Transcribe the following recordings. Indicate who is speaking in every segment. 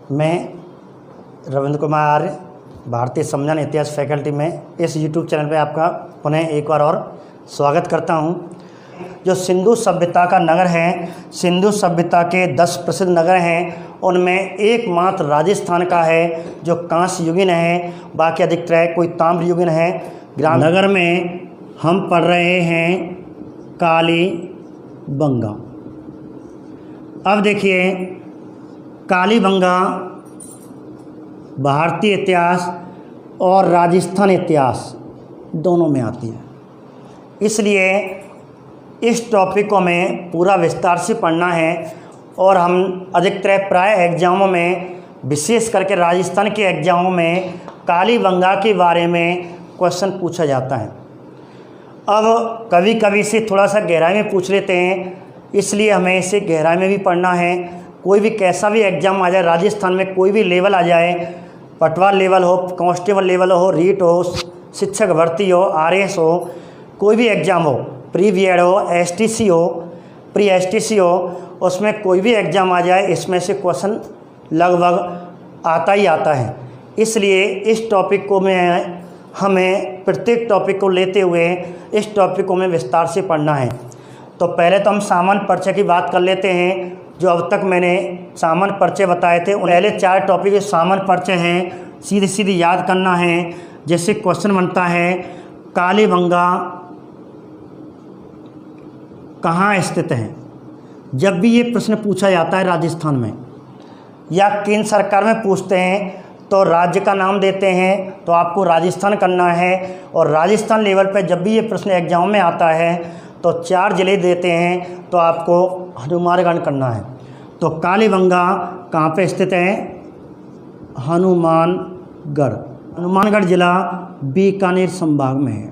Speaker 1: मैं रविंद्र कुमार आर्य भारतीय संविधान इतिहास फैकल्टी में इस यूट्यूब चैनल पे आपका पुनः एक बार और स्वागत करता हूं। जो सिंधु सभ्यता का नगर है, सिंधु सभ्यता के 10 प्रसिद्ध नगर हैं, उनमें एकमात्र राजस्थान का है जो कांस्य युगीन है, बाकी अधिकतर कोई ताम्र युगीन है। ग्राम नगर में हम पढ़ रहे हैं कालीबंगा। अब देखिए, कालीबंगा भारतीय इतिहास और राजस्थान इतिहास दोनों में आती है, इसलिए इस टॉपिक को हमें पूरा विस्तार से पढ़ना है। और हम अधिकतर प्राय एग्जामों में, विशेष करके राजस्थान के एग्जामों में कालीबंगा के बारे में क्वेश्चन पूछा जाता है। अब कभी कभी से थोड़ा सा गहराई में पूछ लेते हैं, इसलिए हमें इसे गहराई में भी पढ़ना है। कोई भी कैसा भी एग्ज़ाम आ जाए, राजस्थान में कोई भी लेवल आ जाए, पटवार लेवल हो, कांस्टेबल लेवल हो, रीट हो, शिक्षक भर्ती हो, आरएस हो, कोई भी एग्ज़ाम हो, प्री बीएड हो, एसटीसी हो, प्री एसटीसी हो, उसमें कोई भी एग्ज़ाम आ जाए, इसमें से क्वेश्चन लगभग आता ही आता है। इसलिए इस टॉपिक को हमें प्रत्येक टॉपिक को लेते हुए इस टॉपिक को हमें विस्तार से पढ़ना है। तो पहले तो हम सामान्य परिचय की बात कर लेते हैं। जो अब तक मैंने सामान्य परिचय बताए थे, पहले 4 टॉपिक सामान्य परिचय हैं, सीधे सीधे याद करना है। जैसे क्वेश्चन बनता है, कालीबंगा कहाँ स्थित है। जब भी ये प्रश्न पूछा जाता है राजस्थान में या केंद्र सरकार में पूछते हैं तो राज्य का नाम देते हैं, तो आपको राजस्थान करना है। और राजस्थान लेवल पर जब भी ये प्रश्न एग्जाम में आता है तो 4 जिले देते हैं, तो आपको हनुमानगढ़ करना है। तो कालीबंगा कहाँ पे स्थित है? हनुमानगढ़। हनुमानगढ़ जिला बीकानेर संभाग में है,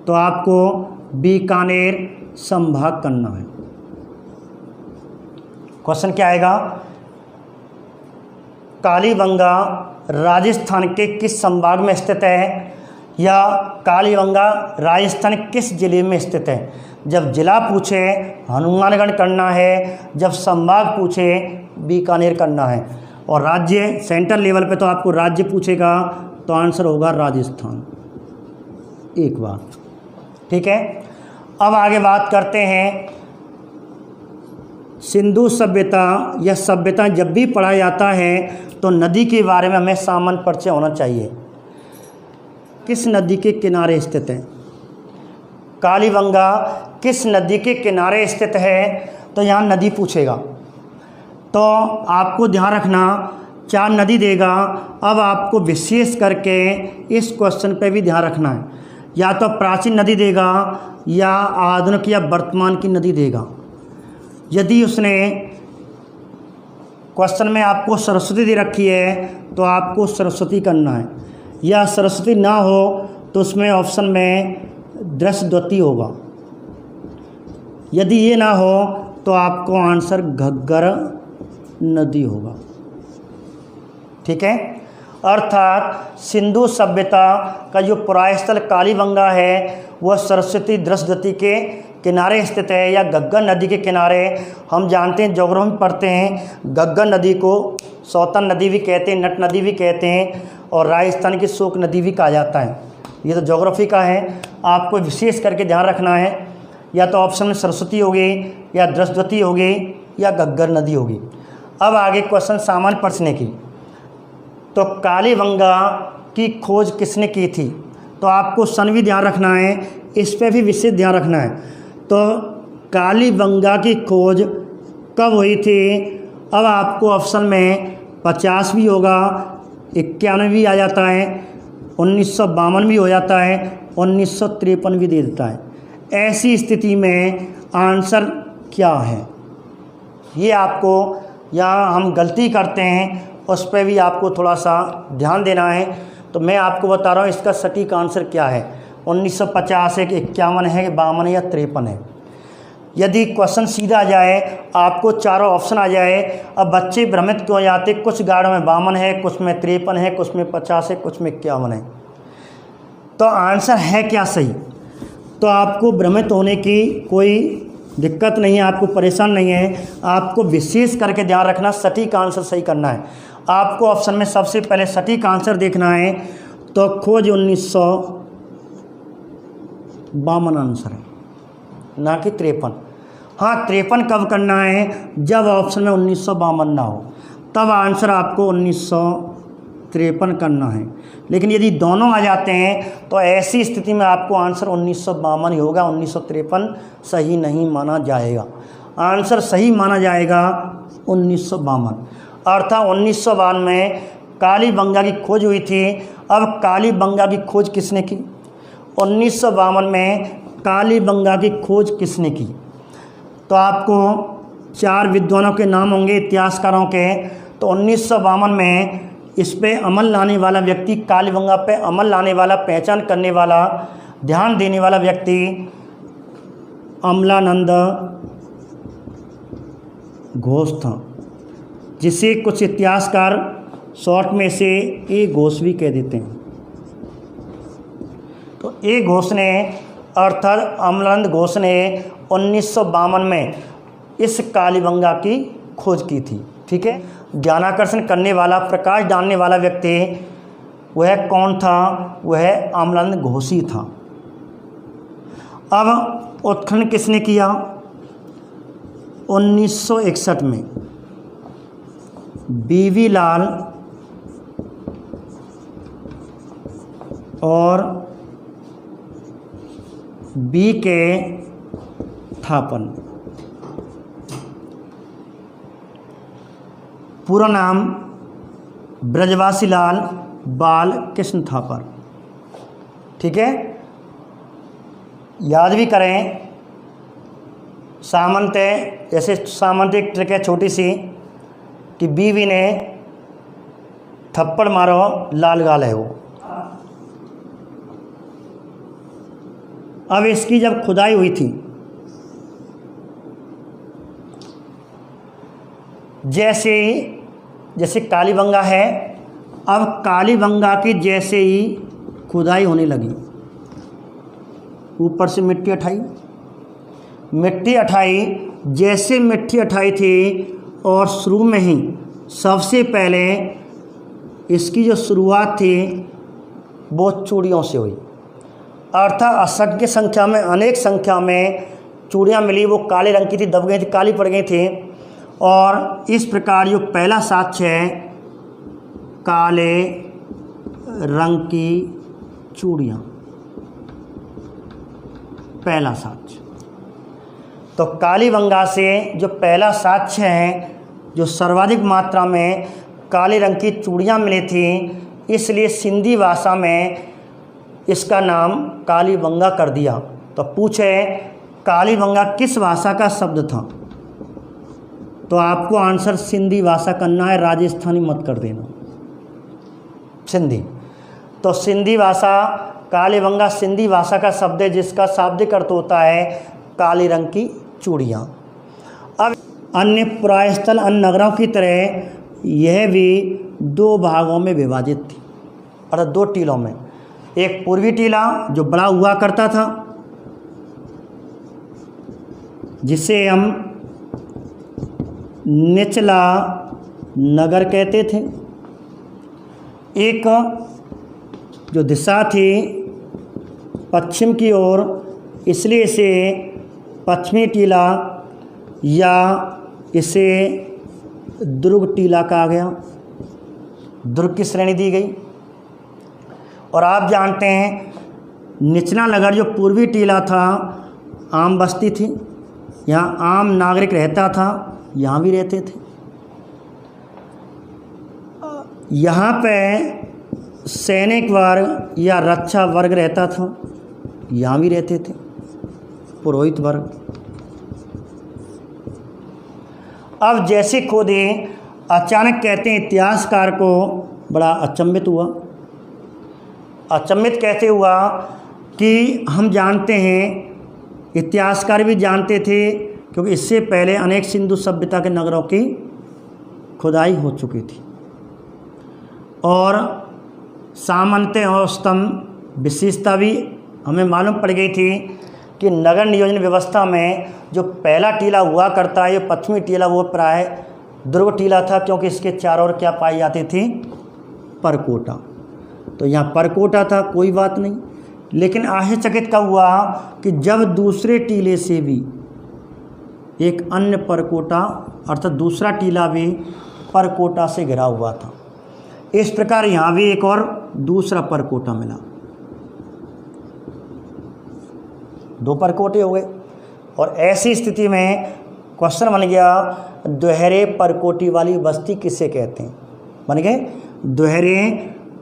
Speaker 1: तो आपको बीकानेर संभाग करना है। क्वेश्चन क्या आएगा? कालीबंगा राजस्थान के किस संभाग में स्थित है, या कालीबंगा राजस्थान किस जिले में स्थित है। जब जिला पूछे हनुमानगढ़ करना है, जब संभाग पूछे बीकानेर करना है। और राज्य सेंट्रल लेवल पे तो आपको राज्य पूछेगा, तो आंसर होगा राजस्थान। एक बात ठीक है। अब आगे बात करते हैं सिंधु सभ्यता या सभ्यता। जब भी पढ़ा जाता है तो नदी के बारे में हमें सामान्य परिचय होना चाहिए। किस नदी के किनारे स्थित है? कालीबंगा किस नदी के किनारे स्थित है, तो यहाँ नदी पूछेगा, तो आपको ध्यान रखना 4 नदी देगा। अब आपको विशेष करके इस क्वेश्चन पे भी ध्यान रखना है, या तो प्राचीन नदी देगा या आधुनिक या वर्तमान की नदी देगा। यदि उसने क्वेश्चन में आपको सरस्वती दे रखी है तो आपको सरस्वती करना है, या सरस्वती ना हो तो उसमें ऑप्शन में दृश्यद्वती होगा। यदि ये ना हो तो आपको आंसर घग्गर नदी होगा। ठीक है। अर्थात सिंधु सभ्यता का जो पुरास्थल कालीबंगा है वह सरस्वती दृश्यद्वती के किनारे स्थित है, या घग्गर नदी के किनारे। हम जानते हैं, ज्योग्राफी में पढ़ते हैं, घग्गर नदी को सौतन नदी भी कहते हैं, नट नदी भी कहते हैं, और राजस्थान की शोक नदी भी कहा जाता है। ये तो ज्योग्राफी का है, आपको विशेष करके ध्यान रखना है। या तो ऑप्शन में सरस्वती होगी, या दृश्यद्वती होगी, या घग्गर नदी होगी। अब आगे क्वेश्चन सामान्य प्रश्न की। तो कालीबंगा की खोज किसने की थी, तो आपको सन भी ध्यान रखना है, इस पर भी विशेष ध्यान रखना है। तो कालीबंगा की खोज कब हुई थी? अब आपको ऑप्शन में 50 भी होगा, 91 भी आ जाता है, 1952 भी हो जाता है, 1953 भी दे देता है। ऐसी स्थिति में आंसर क्या है, ये आपको, यहाँ हम गलती करते हैं उस पर भी आपको थोड़ा सा ध्यान देना है। तो मैं आपको बता रहा हूँ इसका सटीक आंसर क्या है। 1950 है, 51 है, 52 है, या 53 है। यदि क्वेश्चन सीधा आ जाए, आपको चारों ऑप्शन आ जाए, अब बच्चे भ्रमित क्यों जाते, कुछ गाड़ों में 52 है, कुछ में 53 है, कुछ में 50 है, कुछ में 51 है। तो आंसर है क्या सही? तो आपको भ्रमित होने की कोई दिक्कत नहीं है, आपको परेशान नहीं है। आपको विशेष करके ध्यान रखना, सटीक आंसर सही करना है। आपको ऑप्शन में सबसे पहले सटीक आंसर देखना है, तो खोज 1952 आंसर है, ना कि 53। हाँ, 53 कब करना है? जब ऑप्शन में 1952 ना हो, तब आंसर आपको 1953 करना है। लेकिन यदि दोनों आ जाते हैं तो ऐसी स्थिति में आपको आंसर 1952 ही होगा, 1953 सही नहीं माना जाएगा। आंसर सही माना जाएगा 1952। अर्थात 1952 में कालीबंगा की खोज हुई थी। अब कालीबंगा की खोज किसने की? 1952 में कालीबंगा की खोज किसने की? तो आपको 4 विद्वानों के नाम होंगे, इतिहासकारों के। तो 1952 में इस पे अमल लाने वाला व्यक्ति, कालीबंगा पे अमल लाने वाला, पहचान करने वाला, ध्यान देने वाला व्यक्ति अमलानंद घोष था, जिसे कुछ इतिहासकार शॉर्ट में से ए घोष भी कह देते हैं। तो ए घोष ने, अर्थात अमलानंद घोष ने 1952 में इस कालीबंगा की खोज की थी। ठीक है। ध्यानाकर्षण करने वाला, प्रकाश डालने वाला व्यक्ति वह कौन था? वह अमलानंद घोष ही था। अब उत्खनन किसने किया? 1961 में बीवी लाल और बी के थापन, पूरा नाम ब्रजवासी लाल बाल कृष्ण थापर। ठीक है, याद भी करें। सामंत है, जैसे सामंत एक ट्रिक है छोटी सी, कि बीवी ने थप्पड़ मारो लाल गाल है वो। अब इसकी जब खुदाई हुई थी, जैसे कालीबंगा है, अब कालीबंगा की जैसे ही खुदाई होने लगी, ऊपर से मिट्टी उठाई, जैसे मिट्टी उठाई थी, और शुरू में ही सबसे पहले इसकी जो शुरुआत थी वो चूड़ियों से हुई। अर्थात असंख्य संख्या में, अनेक संख्या में चूड़ियाँ मिली, वो काले रंग की थी, दब गई थी, काली पड़ गई थी। और इस प्रकार जो पहला साक्ष्य है, काले रंग की चूड़ियाँ, पहला साक्ष्य। तो कालीबंगा से जो पहला साक्ष्य है, जो सर्वाधिक मात्रा में काले रंग की चूड़ियाँ मिली थी, इसलिए सिंधी भाषा में इसका नाम कालीबंगा कर दिया। तो पूछे कालीबंगा किस भाषा का शब्द था? तो आपको आंसर सिंधी भाषा करना है, राजस्थानी मत कर देना, सिंधी। तो सिंधी भाषा, कालीबंगा सिंधी भाषा का शब्द है, जिसका शाब्दिक अर्थ होता है काले रंग की चूड़ियाँ। अब अन्य पुरास्थल, अन्य नगरों की तरह यह भी 2 भागों में विभाजित थी, अर्थात 2 टीलों में। एक पूर्वी टीला जो बड़ा हुआ करता था, जिसे हम निचला नगर कहते थे। एक जो दिशा थी पश्चिम की ओर, इसलिए इसे पश्चिमी टीला या इसे दुर्ग टीला कहा गया, दुर्ग की श्रेणी दी गई। और आप जानते हैं निचला नगर जो पूर्वी टीला था, आम बस्ती थी, यहाँ आम नागरिक रहता था, यहाँ भी रहते थे। यहाँ पे सैनिक वर्ग या रक्षा वर्ग रहता था, यहाँ भी रहते थे पुरोहित वर्ग। अब जैसे खोदे, अचानक कहते हैं इतिहासकार को बड़ा अचंभित हुआ। अचंभित कैसे हुआ कि हम जानते हैं, इतिहासकार भी जानते थे, क्योंकि इससे पहले अनेक सिंधु सभ्यता के नगरों की खुदाई हो चुकी थी, और सामंत और स्तंभ विशेषता भी हमें मालूम पड़ गई थी कि नगर नियोजन व्यवस्था में जो पहला टीला हुआ करता है, ये पश्चिमी टीला, वो प्राय दुर्ग टीला था, क्योंकि इसके चारों ओर क्या पाई जाती थी? परकोटा। तो यहाँ परकोटा था, कोई बात नहीं। लेकिन आश्चर्यचकित कब हुआ कि जब दूसरे टीले से भी एक अन्य परकोटा, अर्थात दूसरा टीला भी परकोटा से घिरा हुआ था। इस प्रकार यहाँ भी एक और दूसरा परकोटा मिला, 2 परकोटे हो गए। और ऐसी स्थिति में क्वेश्चन बन गया, दोहरे परकोटी वाली बस्ती किसे कहते हैं? बन गए, दोहरे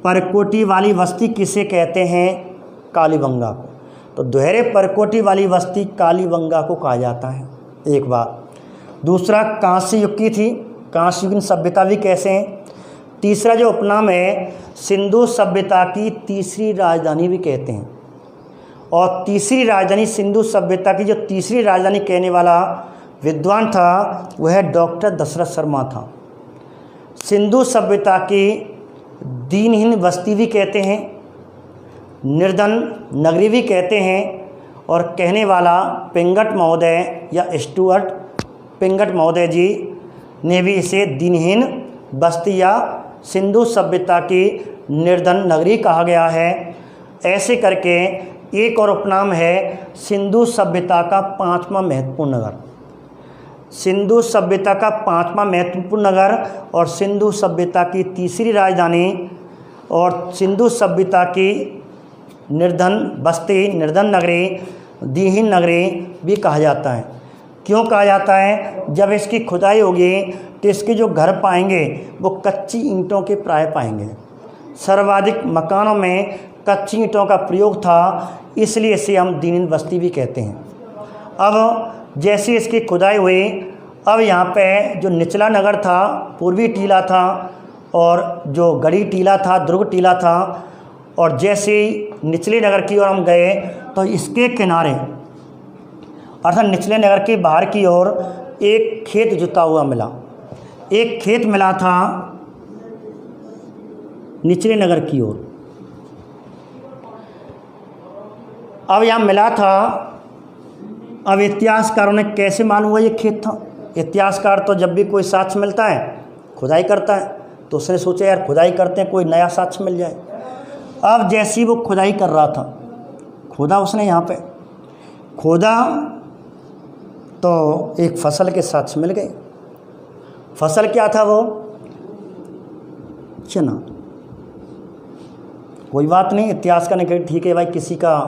Speaker 1: परकोटी वाली बस्ती किसे कहते हैं? कालीबंगा को। तो दोहरे परकोटी वाली बस्ती कालीबंगा को कहा जाता है, एक बात। दूसरा, कांस्य युग की थी, कांस्य युगीन सभ्यता भी कैसे हैं। तीसरा जो उपनाम है, सिंधु सभ्यता की तीसरी राजधानी भी कहते हैं। और तीसरी राजधानी, सिंधु सभ्यता की जो तीसरी राजधानी कहने वाला विद्वान था, वह डॉक्टर दशरथ शर्मा था। सिंधु सभ्यता की दीनहीन बस्ती भी कहते हैं, निर्धन नगरी भी कहते हैं, और कहने वाला पिंगट महोदय या स्टुअर्ट पिंगट महोदय जी ने भी इसे दीनहीन बस्ती या सिंधु सभ्यता की निर्धन नगरी कहा गया है। ऐसे करके एक और उपनाम है सिंधु सभ्यता का 5वां महत्वपूर्ण नगर। सिंधु सभ्यता का 5वां महत्वपूर्ण नगर और सिंधु सभ्यता की तीसरी राजधानी और सिंधु सभ्यता की निर्धन बस्ती, निर्धन नगरी, दीनहीन नगरी भी कहा जाता है। क्यों कहा जाता है? जब इसकी खुदाई होगी तो इसके जो घर पाएंगे वो कच्ची ईंटों के प्राय पाएंगे। सर्वाधिक मकानों में कच्ची ईंटों का प्रयोग था, इसलिए इसे हम दीनहीन बस्ती भी कहते हैं। अब जैसे इसकी खुदाई हुई, अब यहाँ पे जो निचला नगर था, पूर्वी टीला था, और जो गढ़ी टीला था, दुर्ग टीला था, और जैसे निचले नगर की ओर हम गए तो इसके किनारे, अर्थात निचले नगर के बाहर की ओर एक खेत जुता हुआ मिला। एक खेत मिला था निचले नगर की ओर। अब यहाँ मिला था, अब इतिहासकारों ने कैसे मालूम हुआ ये खेत था? इतिहासकार तो जब भी कोई साक्ष्य मिलता है खुदाई करता है, तो उसने सोचा यार खुदाई करते हैं, कोई नया साक्ष्य मिल जाए। अब जैसी वो खुदाई कर रहा था, खोदा उसने, यहाँ पे खोदा तो एक फसल के साक्ष्य मिल गए। फसल क्या था? वो चना। कोई बात नहीं, इतिहास का नहीं कही, ठीक है भाई, किसी का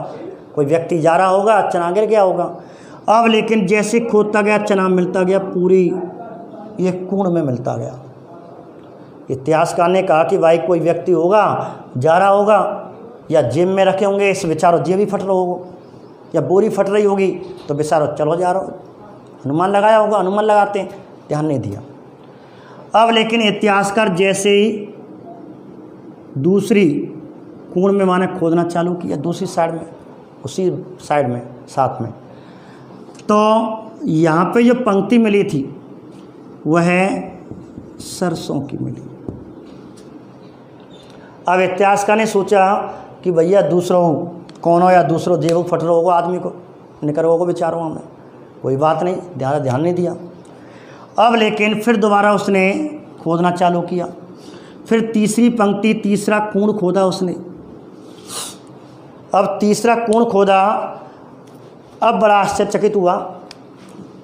Speaker 1: कोई व्यक्ति जा रहा होगा, चना गिर गया होगा। अब लेकिन जैसे खोदता गया चना मिलता गया, पूरी ये कूण में मिलता गया। इतिहासकार ने कहा कि भाई कोई व्यक्ति होगा, जा रहा होगा, या जेब में रखे होंगे, इस बेचारो जेब ही फट रहा होगा, या बोरी फट रही होगी तो बेचारो चलो जा रहा हो, अनुमान लगाया होगा, अनुमान लगाते हैं, ध्यान नहीं दिया। अब लेकिन इतिहासकार जैसे ही दूसरी कूण में माने खोदना चालू किया, दूसरी साइड में, उसी साइड में साथ में, तो यहाँ पे जो पंक्ति मिली थी वह सरसों की मिली। अब इतिहासकार ने सोचा कि भैया दूसरों कौन हो, या दूसरों जेब फट रहा होगा, आदमी को निकल होगा बेचारों में, कोई बात नहीं, ध्यान नहीं दिया। अब लेकिन फिर दोबारा उसने खोदना चालू किया, फिर तीसरी पंक्ति, तीसरा कूण खोदा उसने। अब तीसरा कूण खोदा, अब बड़ा आश्चर्यचकित हुआ,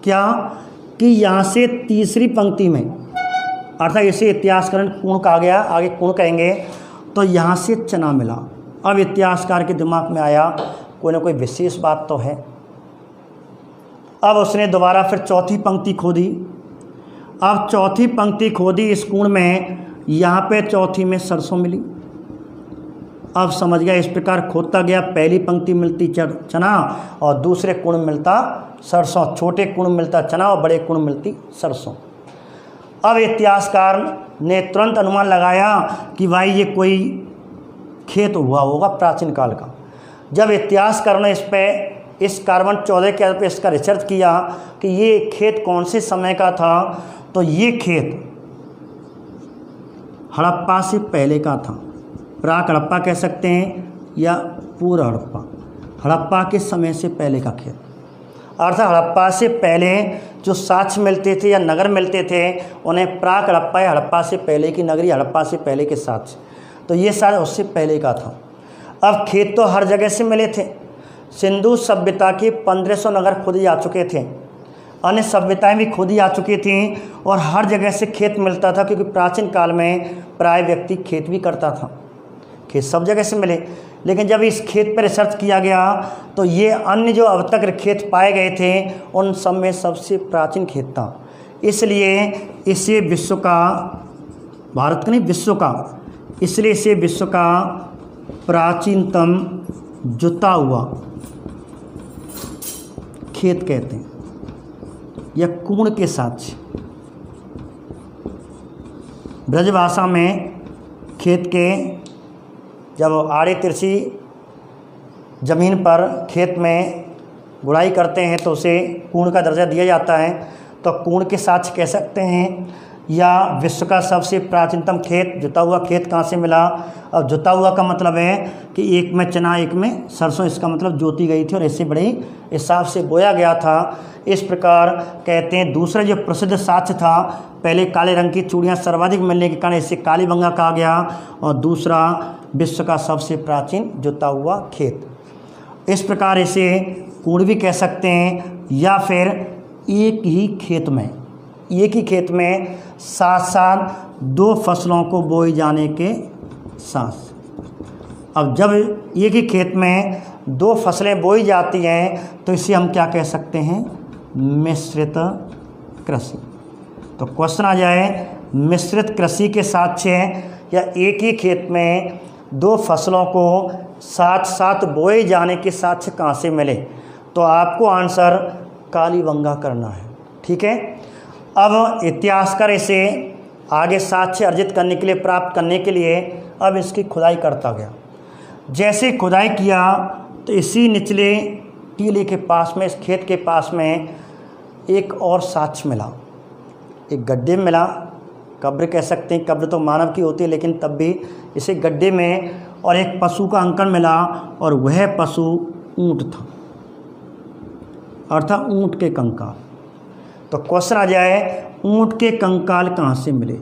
Speaker 1: क्या कि यहाँ से तीसरी पंक्ति में, अर्थात इसे इतिहासकार कूण कहा गया, आगे कूण कहेंगे, तो यहाँ से चना मिला। अब इतिहासकार के दिमाग में आया कोई ना कोई विशेष बात तो है। अब उसने दोबारा फिर चौथी पंक्ति खोदी। अब चौथी पंक्ति खोदी इस कूण में, यहाँ पे चौथी में सरसों मिली। अब समझ गया, इस प्रकार खोदता गया, पहली पंक्ति मिलती चना और दूसरे कूण मिलता सरसों, छोटे कूण मिलता चना और बड़े कूण मिलती सरसों। अब इतिहासकार ने तुरंत अनुमान लगाया कि भाई ये कोई खेत हुआ होगा प्राचीन काल का। जब इतिहासकार ने इस कार्बन 14 के आधार पर इसका रिसर्च किया कि ये खेत कौन से समय का था, तो ये खेत हड़प्पा से पहले का था। प्राक हड़प्पा कह सकते हैं या पूर्व हड़प्पा। हड़प्पा के समय से पहले का खेत, अर्थात हड़प्पा से पहले जो साक्ष्य मिलते थे या नगर मिलते थे उन्हें प्राक हड़प्पा या हड़प्पा से पहले की नगरी, हड़प्पा से पहले के साक्ष्य, तो ये सारा उससे पहले का था। अब खेत तो हर जगह से मिले थे। सिंधु सभ्यता के 1500 नगर खुद ही आ चुके थे, अन्य सभ्यताएं भी खुद ही आ चुकी थीं और हर जगह से खेत मिलता था, क्योंकि प्राचीन काल में प्राय व्यक्ति खेत भी करता था। खेत सब जगह से मिले, लेकिन जब इस खेत पर रिसर्च किया गया तो ये अन्य जो अब तक खेत पाए गए थे उन सब में सबसे प्राचीन खेत था। इसलिए इसे विश्व का, भारत का नहीं विश्व का, इसलिए इसे विश्व का प्राचीनतम जुता हुआ खेत कहते हैं या कूण के साक्ष्य। ब्रजभाषा में खेत के जब आड़े तिरछी ज़मीन पर खेत में गुड़ाई करते हैं तो उसे कूण का दर्जा दिया जाता है, तो कूण के साक्ष्य कह सकते हैं। या विश्व का सबसे प्राचीनतम खेत, जुता हुआ खेत कहाँ से मिला? अब जुता हुआ का मतलब है कि एक में चना एक में सरसों, इसका मतलब जोती गई थी और ऐसे बड़े हिसाब से बोया गया था। इस प्रकार कहते हैं। दूसरा जो प्रसिद्ध साक्ष्य था, पहले काले रंग की चूड़ियाँ सर्वाधिक मिलने के कारण इसे कालीबंगा कहा गया, और दूसरा विश्व का सबसे प्राचीन जुता हुआ खेत। इस प्रकार इसे कूण भी कह सकते हैं, या फिर एक ही खेत में साथ साथ 2 फसलों को बोई जाने के साथ। अब जब एक ही खेत में 2 फसलें बोई जाती हैं तो इसे हम क्या कह सकते हैं? मिश्रित कृषि। तो क्वेश्चन आ जाए, मिश्रित कृषि के साक्ष्य या एक ही खेत में 2 फसलों को साथ साथ बोए जाने के साक्ष्य कहाँ से मिले? तो आपको आंसर कालीबंगा करना है। ठीक है। अब इतिहासकार इसे आगे साक्ष्य अर्जित करने के लिए, प्राप्त करने के लिए अब इसकी खुदाई करता गया। जैसे खुदाई किया तो इसी निचले टीले के पास में, इस खेत के पास में एक और साक्ष्य मिला, एक गड्ढे में मिला, कब्र कह सकते हैं, कब्र तो मानव की होती है लेकिन तब भी इसे गड्ढे में, और एक पशु का अंकन मिला और वह पशु ऊँट था, अर्थात ऊँट के कंकाल। तो क्वेश्चन आ जाए, ऊँट के कंकाल कहाँ से मिले?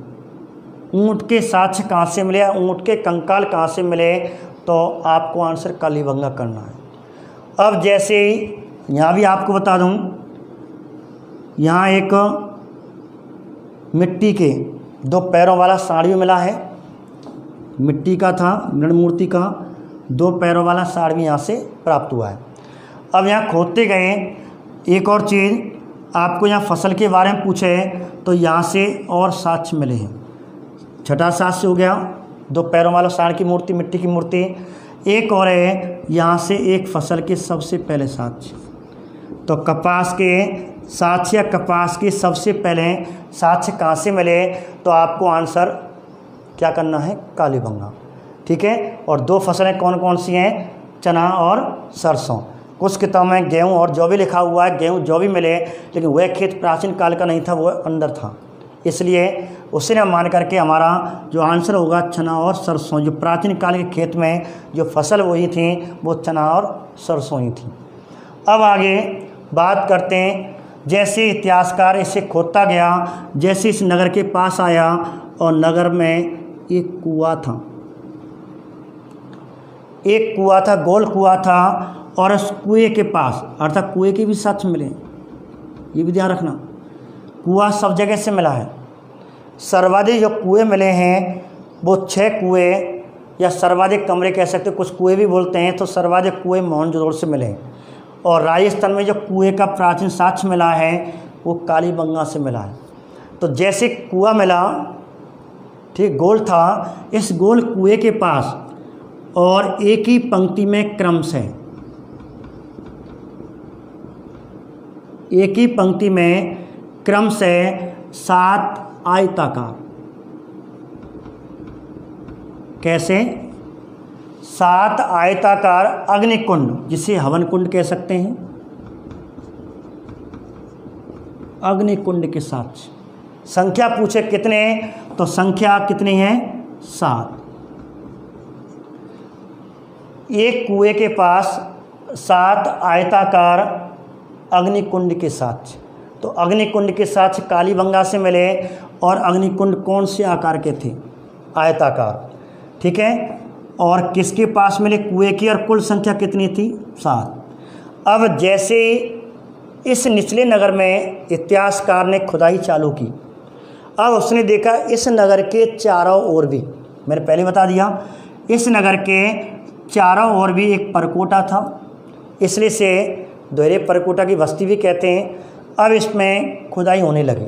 Speaker 1: ऊँट के साक्ष्य कहाँ से मिले? ऊँट के कंकाल कहाँ से मिले? तो आपको आंसर कालीबंगा करना है। अब जैसे यहाँ भी आपको बता दूँ, यहाँ एक मिट्टी के 2 पैरों वाला साड़ी मिला है, मिट्टी का था, मृण मूर्ति का 2 पैरों वाला साड़ी यहाँ से प्राप्त हुआ है। अब यहाँ खोदते गए, एक और चीज़ आपको यहाँ फसल के बारे में पूछे तो यहाँ से और साक्ष्य मिले हैं। छठा साक्ष्य हो गया 2 पैरों वाला साड़ की मूर्ति, मिट्टी की मूर्ति। एक और है यहाँ से एक फसल के सबसे पहले साक्ष्य। तो कपास के साक्ष्य, कपास के सबसे पहले साक्ष्य कहाँ से मिले? तो आपको आंसर क्या करना है? कालीबंगा। ठीक है। और 2 फसलें कौन कौन सी हैं? चना और सरसों। कुछ किताबों में गेहूँ और जौ भी लिखा हुआ है, गेहूँ जौ भी मिले, लेकिन वह खेत प्राचीन काल का नहीं था, वह अंदर था, इसलिए उसे न मान करके हमारा जो आंसर होगा चना और सरसों। जो प्राचीन काल के खेत में जो फसल बोई थी वो चना और सरसों ही थी। अब आगे बात करते हैं, जैसे इतिहासकार इसे खोदता गया, जैसे इस नगर के पास आया और नगर में एक कुआं था, एक कुआं था, गोल कुआं था, और उस कुएं के पास, अर्थात कुएं के भी साक्ष्य मिले, ये भी ध्यान रखना। कुआं सब जगह से मिला है। सर्वाधिक जो कुएं मिले हैं वो 6 कुएं या सर्वाधिक कमरे कह सकते, कुछ कुएं भी बोलते हैं, तो सर्वाधिक कुएं मोहनजोदड़ो से मिले हैं। और राजस्थान में जो कुएं का प्राचीन साक्ष्य मिला है वो कालीबंगा से मिला है। तो जैसे कुआं मिला, ठीक, गोल था, इस गोल कुएं के पास और एक ही पंक्ति में क्रम से, एक ही पंक्ति में क्रम से 7 आयताकार, कैसे? 7 आयताकार अग्निकुंड, जिसे हवन कुंड कह सकते हैं, अग्निकुंड के साथ संख्या पूछे कितने, तो संख्या कितनी है? 7। एक कुएं के पास 7 आयताकार अग्निकुंड के साक्ष्य। तो अग्निकुंड के साक्ष्य कालीबंगा से मिले और अग्निकुंड कौन से आकार के थे? आयताकार। ठीक है, और किसके पास मिले? कुएं की। और कुल संख्या कितनी थी? 7। अब जैसे इस निचले नगर में इतिहासकार ने खुदाई चालू की, अब उसने देखा इस नगर के चारों ओर भी, मैंने पहले बता दिया, इस नगर के चारों ओर भी एक परकोटा था, इसलिए से दोहरे परकोटा की बस्ती भी कहते हैं। अब इसमें खुदाई होने लगी।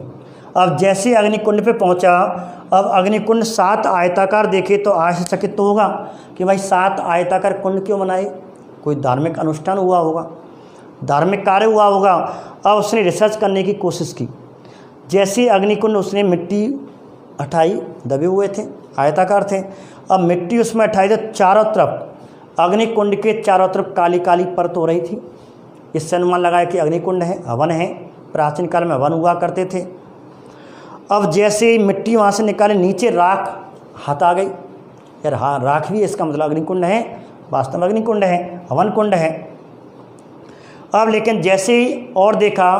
Speaker 1: अब जैसे अग्निकुंड पे पहुंचा, अब अग्निकुंड 7 आयताकार देखे तो आश्चर्यचकित तो होगा कि भाई 7 आयताकार कुंड क्यों बनाए? कोई धार्मिक अनुष्ठान हुआ होगा, धार्मिक कार्य हुआ होगा। अब उसने रिसर्च करने की कोशिश की। जैसे अग्निकुंड उसने मिट्टी हटाई, दबे हुए थे, आयताकार थे, अब मिट्टी उसमें हटाई तो चारों तरफ अग्निकुंड के चारों तरफ काली काली परत हो रही थी। इससे अनुमान लगाया कि अग्निकुंड है, हवन है, प्राचीन काल में हवन हुआ करते थे। अब जैसे ही मिट्टी वहाँ से निकाले, नीचे राख हाथ आ गई। यार हाँ, राख भी इसका मतलब अग्निकुंड है, वास्तव में अग्निकुंड है, हवन कुंड है। अब लेकिन जैसे ही और देखा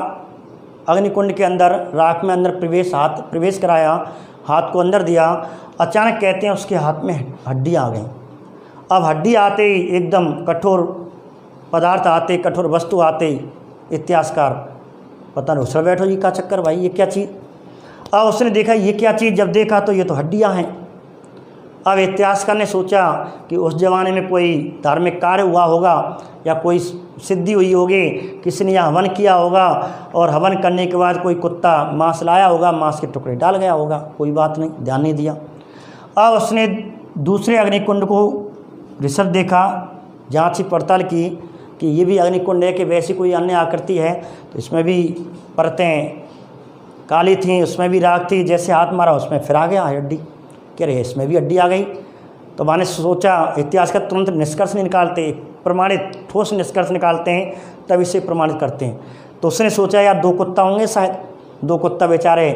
Speaker 1: अग्निकुंड के अंदर, राख में अंदर प्रवेश कराया, हाथ को अंदर दिया, अचानक कहते हैं उसके हाथ में हड्डी आ गई। अब हड्डी आते ही, एकदम कठोर पदार्थ आते, कठोर वस्तु आते ही इतिहासकार पता नहीं उछल बैठो, ये क्या चक्कर भाई, ये क्या चीज़? अब उसने देखा ये क्या चीज़, जब देखा तो ये तो हड्डियाँ हैं। अब इतिहासकार ने सोचा कि उस ज़माने में कोई धार्मिक कार्य हुआ होगा या कोई सिद्धि हुई होगी, किसी ने यहाँ हवन किया होगा और हवन करने के बाद कोई कुत्ता मांस लाया होगा, मांस के टुकड़े डाल गया होगा, कोई बात नहीं, ध्यान नहीं दिया। अब उसने दूसरे अग्निकुंड को रिसर्च देखा, जांच पड़ताल की कि ये भी अग्निकुंड है कि वैसी कोई अन्य आकृति है। तो इसमें भी परतें काली थी, उसमें भी राख थी, जैसे हाथ मारा उसमें फिर आ गया हड्डी, कह रहे इसमें भी हड्डी आ गई। तो मैंने सोचा, इतिहास का तुरंत निष्कर्ष नहीं निकालते, प्रमाणित ठोस निष्कर्ष निकालते हैं तब इसे प्रमाणित करते हैं। तो उसने सोचा यार 2 कुत्ता होंगे शायद, 2 कुत्ता बेचारे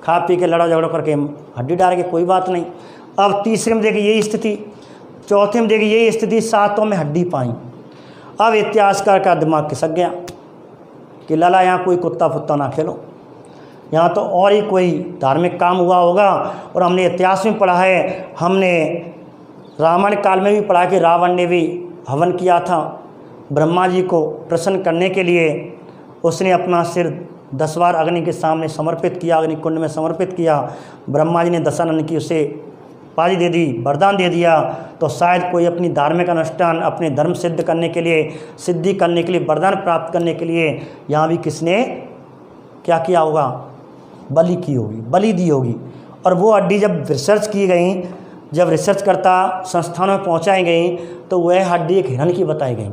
Speaker 1: खा पी के लड़ा झगड़ा करके हड्डी डाल के, कोई बात नहीं। अब तीसरे में देखिए यही स्थिति, चौथे में देखिए यही स्थिति, 7वां में हड्डी पाई। अब इतिहासकार का दिमाग खिसक गया कि लाला यहाँ कोई कुत्ता फुत्ता ना खेलो, यहाँ तो और ही कोई धार्मिक काम हुआ होगा। और हमने इतिहास में पढ़ा है, हमने रामायण काल में भी पढ़ा कि रावण ने भी हवन किया था ब्रह्मा जी को प्रसन्न करने के लिए। उसने अपना सिर 10 बार अग्नि के सामने समर्पित किया, अग्निकुंड में समर्पित किया। ब्रह्मा जी ने दशानन की उसे उपाधि दे दी, वरदान दे दिया। तो शायद कोई अपनी धार्मिक अनुष्ठान, अपने धर्म सिद्ध करने के लिए, सिद्धि करने के लिए, वरदान प्राप्त करने के लिए यहाँ भी किसने क्या किया होगा? बलि की होगी, बलि दी होगी। और वो हड्डी जब रिसर्च की गई, जब रिसर्चकर्ता संस्थानों में पहुँचाई गई, तो वह हड्डी एक हिरण की बताई गई।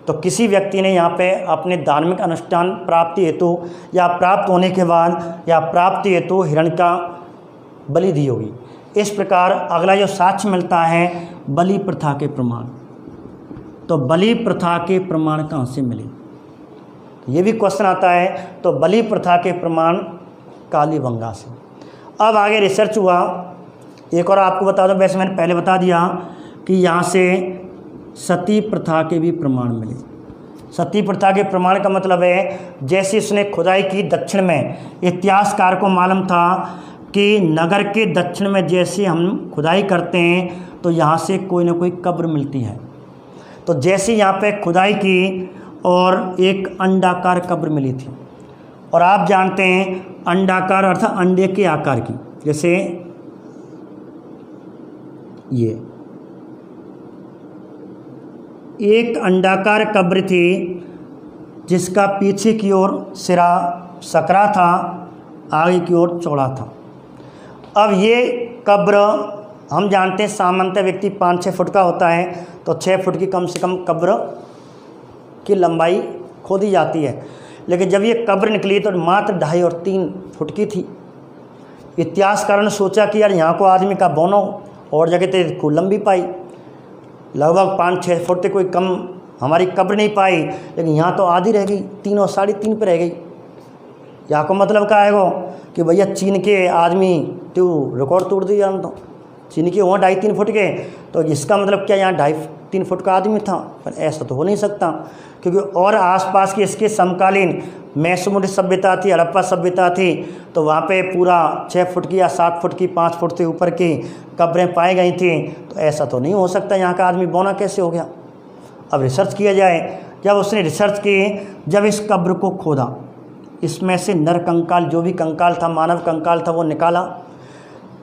Speaker 1: तो किसी व्यक्ति ने यहाँ पे अपने धार्मिक अनुष्ठान प्राप्ति हेतु या प्राप्त होने के बाद या प्राप्ति हेतु हिरण का बलि दी होगी। इस प्रकार अगला जो साक्ष्य मिलता है, बलि प्रथा के प्रमाण। तो बलि प्रथा के प्रमाण कहाँ से मिले? ये भी क्वेश्चन आता है। तो बलि प्रथा के प्रमाण कालीबंगा से। अब आगे रिसर्च हुआ, एक और आपको बता दूं, वैसे मैंने पहले बता दिया कि यहाँ से सती प्रथा के भी प्रमाण मिले। सती प्रथा के प्रमाण का मतलब है, जैसे उसने खुदाई की दक्षिण में, इतिहासकार को मालूम था कि नगर के दक्षिण में जैसे हम खुदाई करते हैं तो यहाँ से कोई ना कोई कब्र मिलती है। तो जैसे यहाँ पे खुदाई की और एक अंडाकार कब्र मिली थी। और आप जानते हैं अंडाकार अर्थात अंडे के आकार की, जैसे ये एक अंडाकार कब्र थी जिसका पीछे की ओर सिरा सकरा था, आगे की ओर चौड़ा था। अब ये कब्र हम जानते हैं सामान्यतः व्यक्ति 5-6 फुट का होता है, तो 6 फुट की कम से कम कब्र की लंबाई खोदी जाती है। लेकिन जब ये कब्र निकली तो मात्र 2.5 और 3 फुट की थी। इतिहासकारों ने सोचा कि यार यहाँ को आदमी का बोनो और जगह तो खूब लंबी पाई, लगभग 5-6 फुट से कोई कम हमारी कब्र नहीं पाई, लेकिन यहाँ तो आधी रह गई, 3 और 3.5 पर रह गई। यहाँ को मतलब क्या है कि भैया चीन के आदमी तो रिकॉर्ड तोड़ दिया, तो चीन के वहाँ 2.5-3 फुट के, तो इसका मतलब क्या यहाँ 3 फुट का आदमी था, पर ऐसा तो हो नहीं सकता, क्योंकि और आसपास की इसके समकालीन मेसोपोटामिक सभ्यता थी, हड़प्पा सभ्यता थी, तो वहाँ पे पूरा 6 फुट की या 7 फुट की 5 फुट से ऊपर की कब्रें पाई गई थी। तो ऐसा तो नहीं हो सकता, यहाँ का आदमी बौना कैसे हो गया। अब रिसर्च किया जाए। जब उसने रिसर्च की, जब इस कब्र को खोदा, इसमें से नर कंकाल, जो भी कंकाल था, मानव कंकाल था, वो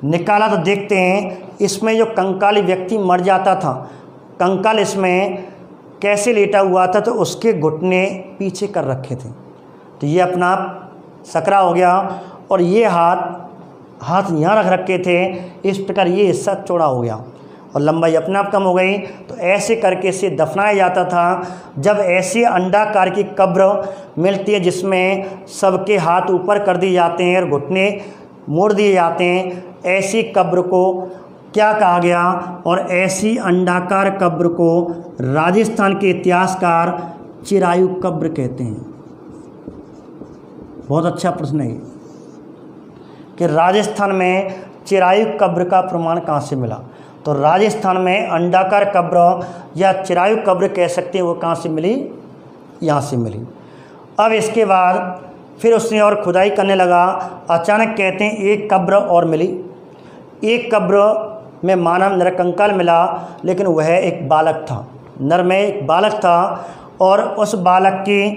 Speaker 1: निकाला तो देखते हैं इसमें जो कंकाली व्यक्ति मर जाता था, कंकाल इसमें कैसे लेटा हुआ था, तो उसके घुटने पीछे कर रखे थे, तो ये अपना आप सकरा हो गया, और ये हाथ यहाँ रख रखे थे, इस प्रकार ये हिस्सा चौड़ा हो गया और लंबाई अपने आप कम हो गई। तो ऐसे करके इसे दफनाया जाता था। जब ऐसे अंडाकार की कब्र मिलती है जिसमें सबके हाथ ऊपर कर दिए जाते हैं और घुटने मोड़ दिए जाते हैं, ऐसी कब्र को क्या कहा गया, और ऐसी अंडाकार कब्र को राजस्थान के इतिहासकार चिरायु कब्र कहते हैं। बहुत अच्छा प्रश्न है कि राजस्थान में चिरायु कब्र का प्रमाण कहाँ से मिला। तो राजस्थान में अंडाकार कब्र या चिरायु कब्र कह सकते हैं, वो कहाँ से मिली, यहाँ से मिली। अब इसके बाद फिर उसने और खुदाई करने लगा। अचानक कहते हैं एक कब्र और मिली। एक कब्र में मानव नरकंकाल मिला, लेकिन वह एक बालक था, नर में एक बालक था, और उस बालक की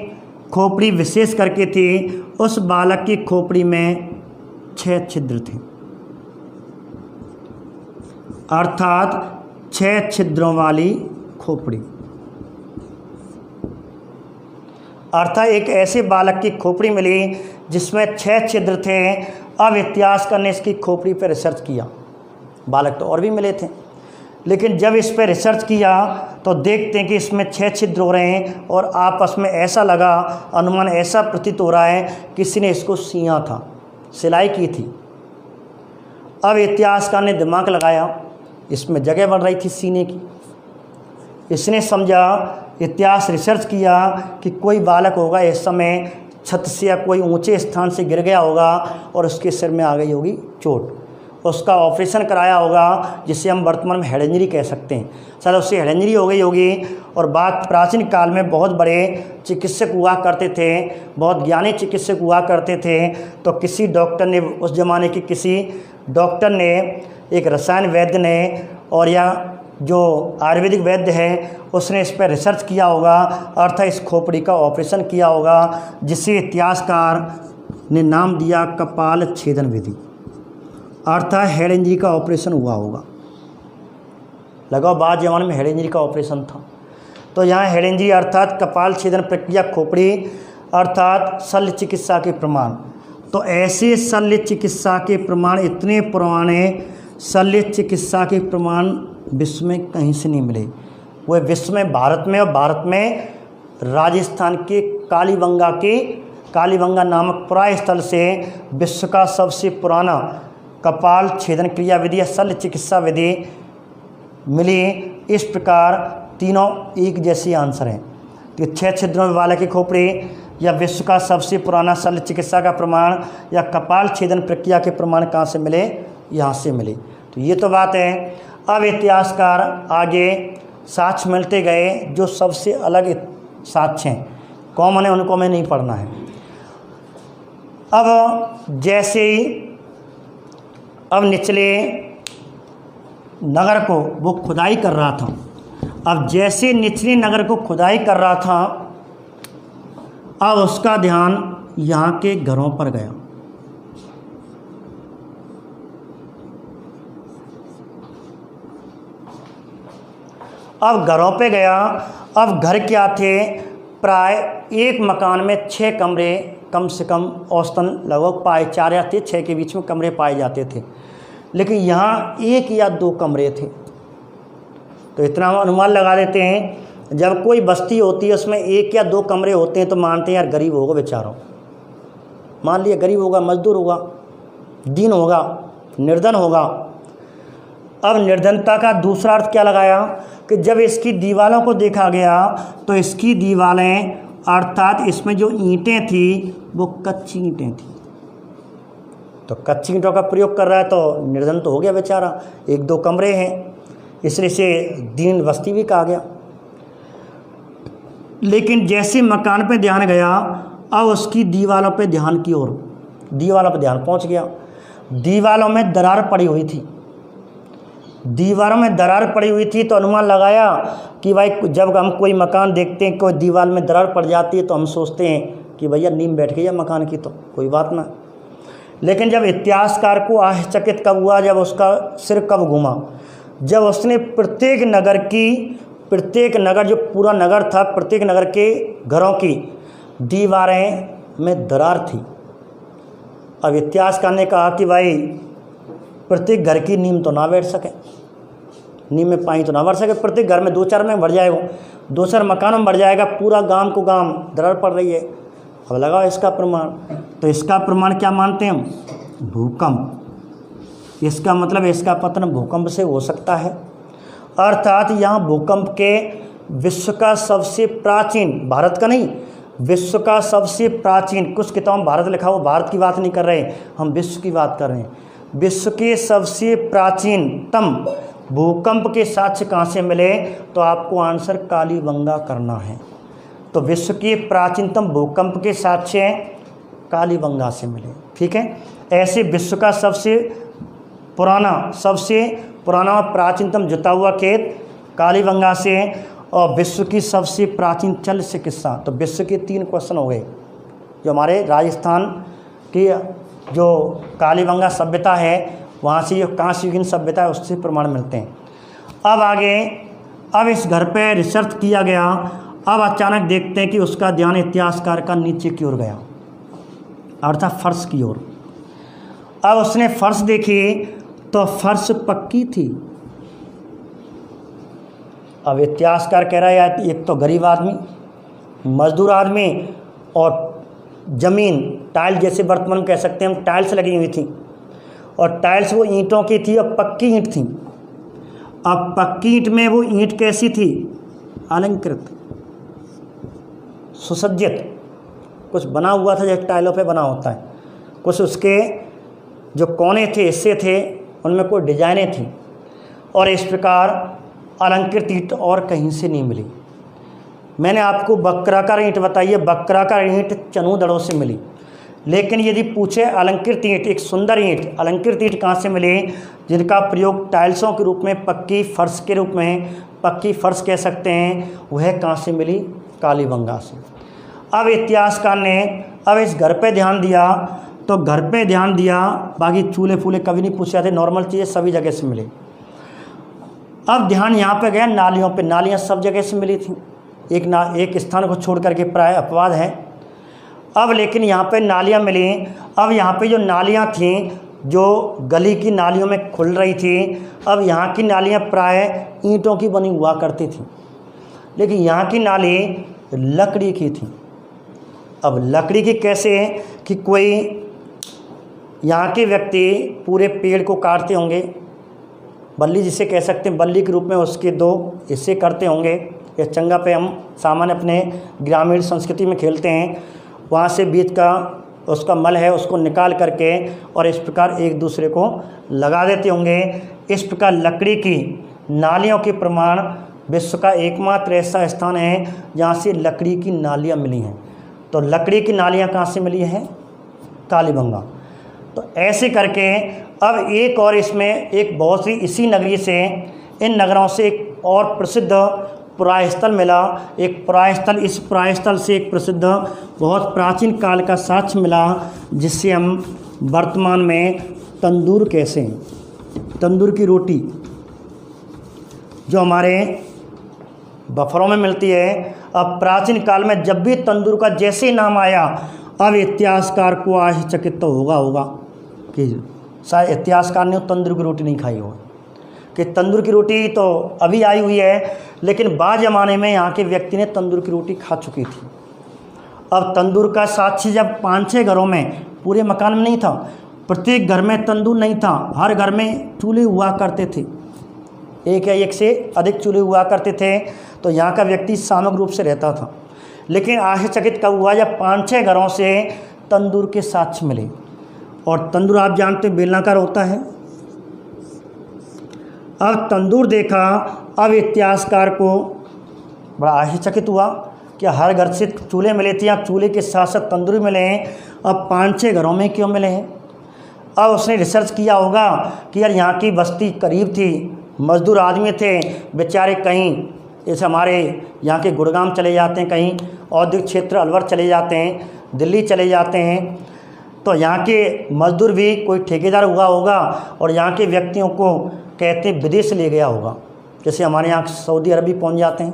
Speaker 1: खोपड़ी विशेष करके थी। उस बालक की खोपड़ी में 6 छिद्र थे, अर्थात 6 छिद्रों वाली खोपड़ी, अर्थात एक ऐसे बालक की खोपड़ी मिली जिसमें 6 छिद्र थे। अब इतिहासकार ने इसकी खोपड़ी पर रिसर्च किया। बालक तो और भी मिले थे, लेकिन जब इस पर रिसर्च किया तो देखते हैं कि इसमें 6 छिद्र हो रहे हैं, और आपस में ऐसा लगा, अनुमान ऐसा प्रतीत हो रहा है किसी ने इसको सिया था, सिलाई की थी। अब इतिहासकार ने दिमाग लगाया, इसमें जगह बन रही थी सीने की। इसने समझा, इतिहास रिसर्च किया कि कोई बालक होगा इस समय छत से या कोई ऊंचे स्थान से गिर गया होगा और उसके सिर में आ गई होगी चोट, उसका ऑपरेशन कराया होगा, जिसे हम वर्तमान में हेड इंजरी कह सकते हैं। शायद उससे हेड इंजरी हो गई होगी। और बात प्राचीन काल में बहुत बड़े चिकित्सक हुआ करते थे, बहुत ज्ञानी चिकित्सक हुआ करते थे। तो किसी डॉक्टर ने, उस ज़माने के किसी डॉक्टर ने, एक रसायन वैद्य ने, और या जो आयुर्वेदिक वैद्य है, उसने इस पर रिसर्च किया होगा, अर्थात इस खोपड़ी का ऑपरेशन किया होगा, जिसे इतिहासकार ने नाम दिया कपाल छेदन विधि, अर्थात हेड इंजरी का ऑपरेशन हुआ होगा। लगाओ, बाद जमाने में हेड इंजरी का ऑपरेशन था। तो यहाँ हेड इंजरी अर्थात कपाल छेदन प्रक्रिया, खोपड़ी अर्थात शल्य चिकित्सा के प्रमाण। तो ऐसे शल्य चिकित्सा के प्रमाण, इतने पुराने शल्य चिकित्सा के प्रमाण विश्व में कहीं से नहीं मिले। वह विश्व में, भारत में, और भारत में राजस्थान के कालीबंगा नामक पुराय स्थल से विश्व का सबसे पुराना कपाल छेदन क्रिया विधि या शल्य चिकित्सा विधि मिली। इस प्रकार तीनों एक जैसे आंसर हैं। तो 6 छिद्रों वाले की खोपड़ी, या विश्व का सबसे पुराना शल्य चिकित्सा का प्रमाण, या कपाल छेदन प्रक्रिया के प्रमाण कहाँ से मिले, यहाँ से मिले। तो ये तो बात है। अब इतिहासकार आगे साक्ष्य मिलते गए, जो सबसे अलग साक्ष्य हैं, कॉमन है, उनको हमें नहीं पढ़ना है। अब जैसे ही अब निचले नगर को वो खुदाई कर रहा था, अब जैसे निचले नगर को खुदाई कर रहा था, अब उसका ध्यान यहाँ के घरों पर गया। अब घरों पे गया। अब घर क्या थे, प्राय एक मकान में 6 कमरे कम से कम औसतन लगभग पाए 4 या 6 के बीच में कमरे पाए जाते थे, लेकिन यहाँ 1 या 2 कमरे थे। तो इतना हम अनुमान लगा लेते हैं, जब कोई बस्ती होती है उसमें 1 या 2 कमरे होते हैं तो मानते हैं यार गरीब होगा बेचारा, मान लिया गरीब होगा, मजदूर होगा, दीन होगा, निर्धन होगा। अब निर्धनता का दूसरा अर्थ क्या लगाया कि जब इसकी दीवारों को देखा गया तो इसकी दीवारें अर्थात इसमें जो ईंटें थी वो कच्ची ईंटें थी। तो कच्ची ईंटों का प्रयोग कर रहा है तो निर्धन तो हो गया बेचारा, 1-2 कमरे हैं। इसलिए इसे दीन बस्ती भी कहा गया। लेकिन जैसे मकान पे ध्यान गया, अब उसकी दीवारों पे ध्यान की ओर, दीवारों पे ध्यान पहुंच गया। दीवारों में दरार पड़ी हुई थी, दीवारों में दरार पड़ी हुई थी, तो अनुमान लगाया कि भाई जब हम कोई मकान देखते हैं कोई दीवार में दरार पड़ जाती है तो हम सोचते हैं कि भैया नींव बैठ गई है मकान की, तो कोई बात ना। लेकिन जब इतिहासकार को आश्चर्यचकित कब हुआ, जब उसका सिर कब घूमा, जब उसने प्रत्येक नगर जो पूरा नगर था, प्रत्येक नगर के घरों की दीवारें में दरार थी। अब इतिहासकार ने कहा कि भाई प्रत्येक घर की नींव तो ना बैठ सके, नींव में पानी तो ना भर सके, प्रत्येक घर में 2-4 में भर जाएगा, 2-4 मकान में भर जाएगा, पूरा गांव को गांव दरार पड़ रही है। अब लगाओ इसका प्रमाण, तो इसका प्रमाण क्या मानते हैं हम? भूकंप। इसका मतलब इसका पतन भूकंप से हो सकता है। अर्थात यहाँ भूकंप के विश्व का सबसे प्राचीन, भारत का नहीं, विश्व का सबसे प्राचीन, कुछ किताबों में भारत लिखा हो, भारत की बात नहीं कर रहे, हम विश्व की बात कर रहे हैं। विश्व के सबसे प्राचीनतम भूकंप के साक्ष्य कहाँ से मिले? तो आपको आंसर कालीबंगा करना है। तो विश्व के प्राचीनतम भूकंप के साक्ष्य कालीबंगा से मिले, ठीक है। ऐसे विश्व का सबसे पुराना प्राचीनतम जुता हुआ खेत कालीबंगा से, और विश्व की सबसे प्राचीन चल चिकित्सा। तो विश्व के 3 क्वेश्चन हो गए। जो हमारे राजस्थान की जो कालीबंगा सभ्यता है, वहाँ से जो कांस्य युगीन सभ्यता है, उससे प्रमाण मिलते हैं। अब आगे, अब इस घर पे रिसर्च किया गया। अब अचानक देखते हैं कि उसका ध्यान इतिहासकार का नीचे की ओर गया, अर्थात फर्श की ओर। अब उसने फर्श देखी तो फर्श पक्की थी। अब इतिहासकार कह रहा है यार, एक तो गरीब आदमी, मजदूर आदमी, और ज़मीन टाइल, जैसे वर्तमान में कह सकते हैं हम, टाइल्स लगी हुई थी, और टाइल्स वो ईंटों की थी और पक्की ईंट थी। अब पक्की ईंट में वो ईंट कैसी थी? अलंकृत, सुसज्जित, कुछ बना हुआ था जैसे टाइलों पे बना होता है, कुछ उसके जो कोने थे, हिस्से थे, उनमें कोई डिजाइनें थी। और इस प्रकार अलंकृत ईंट और कहीं से नहीं मिली। मैंने आपको वक्राकार ईंट बताई है, वक्राकार ईंट चनूदड़ों से मिली। लेकिन यदि पूछे अलंकृत ईंट, एक सुंदर ईंट, अलंकृत ईंट कहाँ से मिली, जिनका प्रयोग टाइल्सों के रूप में, पक्की फर्श के रूप में, पक्की फर्श कह सकते हैं, वह कहाँ से मिली? कालीबंगा से। अब इतिहासकार ने अब इस घर पे ध्यान दिया, तो घर पे ध्यान दिया, बाकी चूल्हे फूले कभी नहीं पूछे जाते, नॉर्मल चीज़ें सभी जगह से मिली। अब ध्यान यहाँ पे गया नालियों पे, नालियाँ सब जगह से मिली थी, एक स्थान को छोड़ करके प्राय अपवाद है। अब लेकिन यहाँ पे नालियाँ मिली। अब यहाँ पे जो नालियाँ थीं, जो गली की नालियों में खुल रही थी, अब यहाँ की नालियाँ प्राय ईंटों की बनी हुआ करती थी, लेकिन यहाँ की नाली लकड़ी की थी। अब लकड़ी की कैसे? कि कोई यहाँ के व्यक्ति पूरे पेड़ को काटते होंगे, बल्ली जिसे कह सकते हैं, बल्ली के रूप में उसके 2 हिस्से करते होंगे। इस चंगा पे हम सामान्य अपने ग्रामीण संस्कृति में खेलते हैं, वहाँ से बीच का उसका मल है उसको निकाल करके और इस प्रकार एक दूसरे को लगा देते होंगे। इस प्रकार लकड़ी की नालियों के प्रमाण विश्व का एकमात्र ऐसा स्थान है जहाँ से लकड़ी की नालियाँ मिली हैं। तो लकड़ी की नालियाँ कहाँ से मिली हैं? कालीबंगा। तो ऐसे करके अब एक और इसमें एक बहुत सी इसी नगरी से, इन नगरों से एक और प्रसिद्ध पुरास्थल मिला। एक पुरास्थल, इस पुरास्थल से एक प्रसिद्ध बहुत प्राचीन काल का साक्ष्य मिला, जिससे हम वर्तमान में तंदूर कैसे हैं, तंदूर की रोटी जो हमारे बफरों में मिलती है। अब प्राचीन काल में जब भी तंदूर का जैसे ही नाम आया, अब इतिहासकार को आश्चर्यचकित तो होगा कि शायद इतिहासकार ने तंदूर की रोटी नहीं खाई हो, कि तंदूर की रोटी तो अभी आई हुई है, लेकिन बाद ज़माने में यहाँ के व्यक्ति ने तंदूर की रोटी खा चुकी थी। अब तंदूर का साक्ष्य जब 5-6 घरों में, पूरे मकान में नहीं था, प्रत्येक घर में तंदूर नहीं था, हर घर में चूल्हे हुआ करते थे, एक या एक से अधिक चूल्हे हुआ करते थे। तो यहाँ का व्यक्ति सामूहिक रूप से रहता था। लेकिन आश्चर्यचकित कब हुआ? जब 5-6 घरों से तंदूर के साक्ष्य मिले। और तंदूर आप जानते हैं बेलनाकार होता है। अब तंदूर देखा, अब इतिहासकार को बड़ा आश्चर्यचकित हुआ कि हर घर से चूल्हे मिले थे, अब चूल्हे के साथ साथ तंदूर मिले हैं, अब 5-6 घरों में क्यों मिले हैं। अब उसने रिसर्च किया होगा कि यार यहाँ की बस्ती करीब थी, मजदूर आदमी थे बेचारे, कहीं जैसे हमारे यहाँ के गुड़गांव चले जाते हैं, कहीं औद्योगिक क्षेत्र अलवर चले जाते हैं, दिल्ली चले जाते हैं, तो यहाँ के मजदूर भी कोई ठेकेदार हुआ होगा और यहाँ के व्यक्तियों को कहते हैं विदेश ले गया होगा। जैसे हमारे यहाँ सऊदी अरब पहुँच जाते हैं,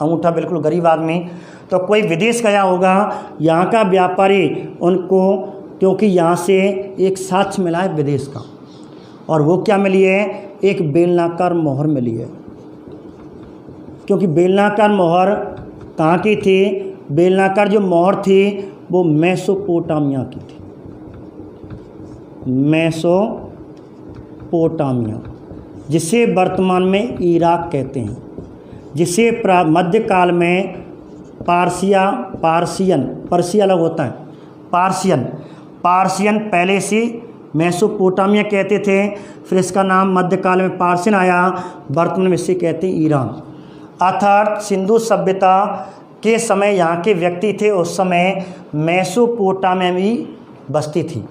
Speaker 1: अंगूठा बिल्कुल गरीब आदमी, तो कोई विदेश गया होगा, यहाँ का व्यापारी उनको, क्योंकि यहाँ से एक साक्ष्य मिला है विदेश का, और वो क्या मिली है, एक बेलनाकार मोहर मिली है। क्योंकि बेलनाकार मोहर कहाँ की थी, बेलनाकार जो मोहर थी वो मेसोपोटामिया की थी, मेसोपोटामिया, जिसे वर्तमान में इराक कहते हैं, जिसे मध्यकाल में पर्सिया अलग होता है, पार्सियन पहले से मेसोपोटामिया कहते थे, फिर इसका नाम मध्यकाल में पार्सियन आया, वर्तमान में इसे कहते हैं ईरान। अर्थात सिंधु सभ्यता के समय यहाँ के व्यक्ति थे, उस समय मेसोपोटामिया में बस्ती थी।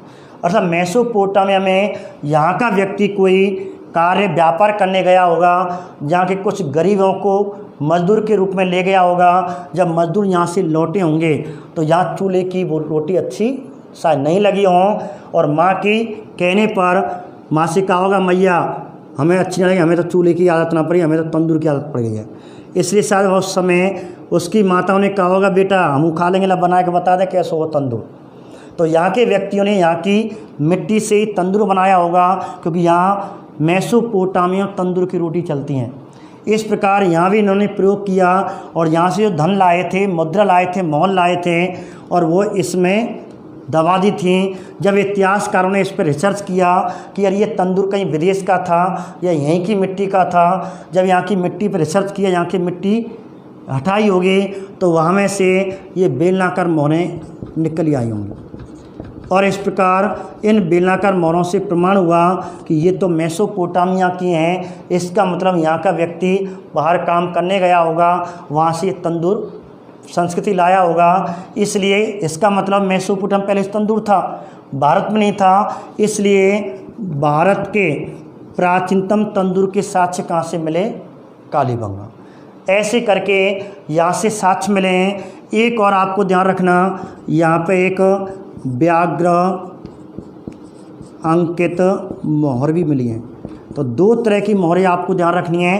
Speaker 1: अर्थात मेसोपोटामिया में यहाँ का व्यक्ति कोई कार्य व्यापार करने गया होगा, यहाँ के कुछ गरीबों को मजदूर के रूप में ले गया होगा। जब मजदूर यहाँ से लौटे होंगे तो यहाँ चूल्हे की वो रोटी अच्छी शायद नहीं लगी हों, और माँ की कहने पर माँ से कहा होगा, मैया हमें अच्छी नहीं लगी, हमें तो चूल्हे की आदत ना पड़ी, हमें तो तंदूर की आदत पड़ गई है। इसलिए शायद उस समय उसकी माताओं ने कहा होगा, बेटा हम खा लेंगे, ला बना के बता दे कैसे हो तंदूर। तो यहाँ के व्यक्तियों ने यहाँ की मिट्टी से ही तंदूर बनाया होगा, क्योंकि यहाँ मेसोपोटामिया तंदूर की रोटी चलती हैं। इस प्रकार यहाँ भी इन्होंने प्रयोग किया, और यहाँ से जो धन लाए थे, मुद्रा लाए थे, मोहर लाए थे, और वो इसमें दबा दी थी। जब इतिहासकारों ने इस पर रिसर्च किया कि यार ये तंदूर कहीं विदेश का था या यहीं की मिट्टी का था, जब यहाँ की मिट्टी पर रिसर्च किया, यहाँ की मिट्टी हटाई होगी, तो वहाँ में से ये बेलनाकार मोहरें निकल आई होंगी। और इस प्रकार इन बेलनाकार मोहरों से प्रमाण हुआ कि ये तो मेसोपोटामिया की हैं। इसका मतलब यहाँ का व्यक्ति बाहर काम करने गया होगा, वहाँ से तंदूर संस्कृति लाया होगा। इसलिए इसका मतलब मेसोपोटामिया पहले तंदूर था, भारत में नहीं था। इसलिए भारत के प्राचीनतम तंदूर के साक्ष्य कहाँ से मिले, कालीबंगा। ऐसे करके यहाँ से साक्ष्य मिले हैं। एक और आपको ध्यान रखना, यहाँ पे एक व्याघ्र अंकित मोहर भी मिली हैं। तो दो तरह की मोहरें आपको ध्यान रखनी है।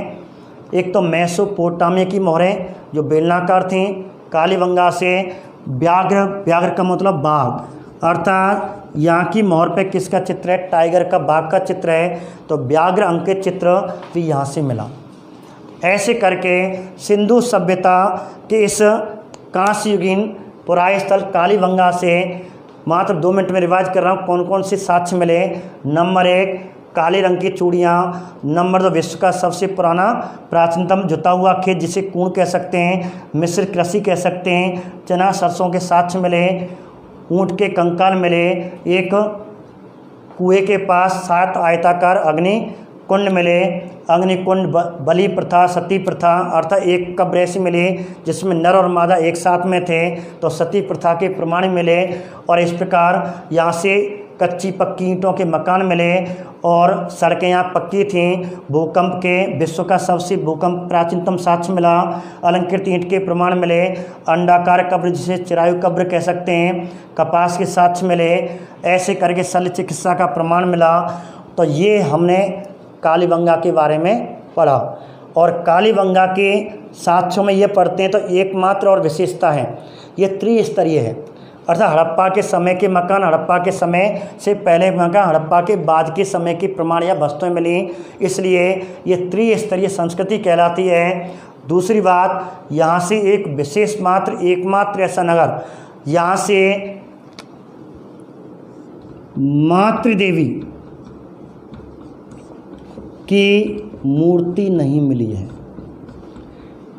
Speaker 1: एक तो मेसोपोटामिया की मोहरें जो बेलनाकार थीं, कालीबंगा से व्याघ्र का मतलब बाघ, अर्थात यहाँ की मोहर पे किसका चित्र है, टाइगर का, बाघ का चित्र है। तो व्याघ्र अंकित चित्र भी यहाँ से मिला। ऐसे करके सिंधु सभ्यता के इस कांस्ययुगीन पुराय स्थल कालीबंगा से मात्र 2 मिनट में रिवाइज कर रहा हूँ कौन कौन से साक्ष्य मिले। नंबर 1, काले रंग की चूड़ियाँ। नंबर 2, विश्व का सबसे पुराना प्राचीनतम जुता हुआ खेत जिसे कूण कह सकते हैं, मिस्र कृषि कह सकते हैं। चना सरसों के साक्ष्य मिले। ऊँट के कंकाल मिले। एक कुएं के पास 7 आयताकार अग्नि कुंड मिले। अग्निकुंड, बलि प्रथा, सती प्रथा, अर्थात एक कब्र ऐसी मिली जिसमें नर और मादा एक साथ में थे, तो सती प्रथा के प्रमाण मिले। और इस प्रकार यहाँ से कच्ची पक्की ईंटों के मकान मिले और सड़कें यहाँ पक्की थीं। भूकंप के, विश्व का सबसे भूकंप प्राचीनतम साक्ष्य मिला। अलंकृत ईंट के प्रमाण मिले। अंडाकार कब्र जिसे चिरायु कब्र कह सकते हैं, कपास के साक्ष्य मिले। ऐसे करके शल्य चिकित्सा का प्रमाण मिला। तो ये हमने कालीबंगा के बारे में पढ़ा। और कालीबंगा के साक्ष्यों में ये पढ़ते हैं तो एकमात्र और विशेषता है, ये त्रिस्तरीय है। अर्थात हड़प्पा के समय के मकान, हड़प्पा के समय से पहले मकान, हड़प्पा के बाद के समय के प्रमाण या वस्तुएं मिली, इसलिए ये त्रिस्तरीय संस्कृति कहलाती है। दूसरी बात, यहाँ से एक विशेष मात्र, एकमात्र ऐसा नगर, यहाँ से मातृदेवी की मूर्ति नहीं मिली है,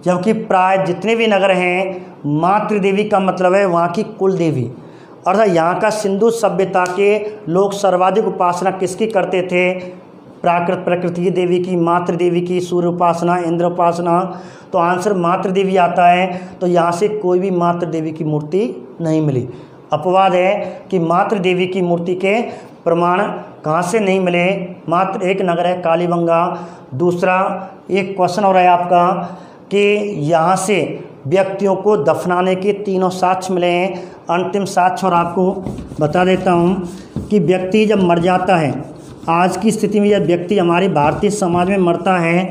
Speaker 1: जबकि प्राय जितने भी नगर हैं मातृदेवी का मतलब है वहाँ की कुल देवी। अर्थात यहाँ का सिंधु सभ्यता के लोग सर्वाधिक उपासना किसकी करते थे, प्राकृत प्रकृति देवी की, मातृ देवी की, सूर्य उपासना, इंद्र उपासना, तो आंसर मातृ देवी आता है। तो यहाँ से कोई भी मातृ देवी की मूर्ति नहीं मिली। अपवाद है कि मातृ देवी की मूर्ति के प्रमाण कहाँ से नहीं मिले। मात्र एक नगर है कालीबंगा। दूसरा एक क्वेश्चन हो रहा है आपका कि यहाँ से व्यक्तियों को दफनाने के तीनों साक्ष्य मिले हैं। अंतिम साक्ष्य और आपको बता देता हूँ कि व्यक्ति जब मर जाता है, आज की स्थिति में जब व्यक्ति हमारे भारतीय समाज में मरता है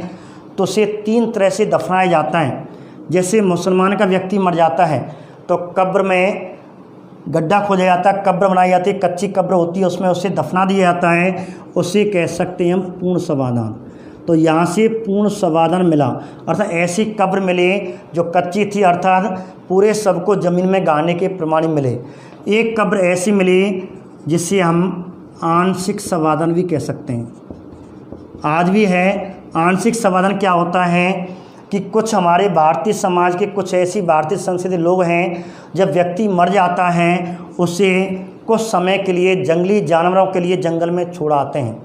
Speaker 1: तो उसे 3 तरह से दफनाया जाता है। जैसे मुसलमान का व्यक्ति मर जाता है तो कब्र में गड्ढा खोदा जाता है, कब्र बनाई जाती है, कच्ची कब्र होती है, उसमें उसे दफना दिया जाता है, उसे कह सकते हैं हम पूर्ण समाधान। तो यहाँ से पूर्ण समाधान मिला, अर्थात ऐसी कब्र मिले जो कच्ची थी, अर्थात पूरे सबको ज़मीन में गाड़ने के प्रमाण मिले। एक कब्र ऐसी मिली जिसे हम आंशिक समाधान भी कह सकते हैं, आज भी है। आंशिक समाधान क्या होता है कि कुछ हमारे भारतीय समाज के कुछ ऐसी भारतीय संस्कृति लोग हैं, जब व्यक्ति मर जाता है उसे कुछ समय के लिए जंगली जानवरों के लिए जंगल में छोड़ आते हैं।